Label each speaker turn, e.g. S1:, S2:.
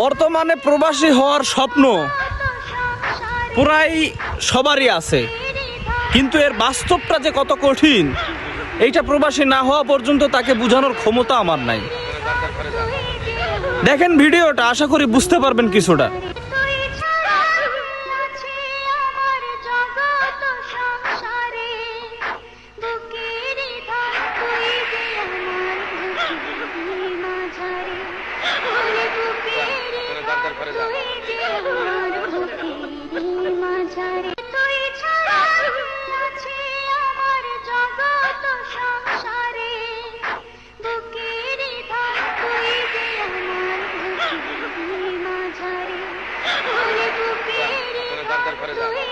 S1: বর্তমানে প্রবাসী হওয়ার স্বপ্ন প্রায় সবারই আছে, কিন্তু এর বাস্তবটা যে কত কঠিন এইটা প্রবাসী না হওয়া পর্যন্ত তাকে বোঝানোর ক্ষমতা আমার নাই। দেখেন ভিডিওটা, আশা করি বুঝতে পারবেন কিছুটা।
S2: করে দাও।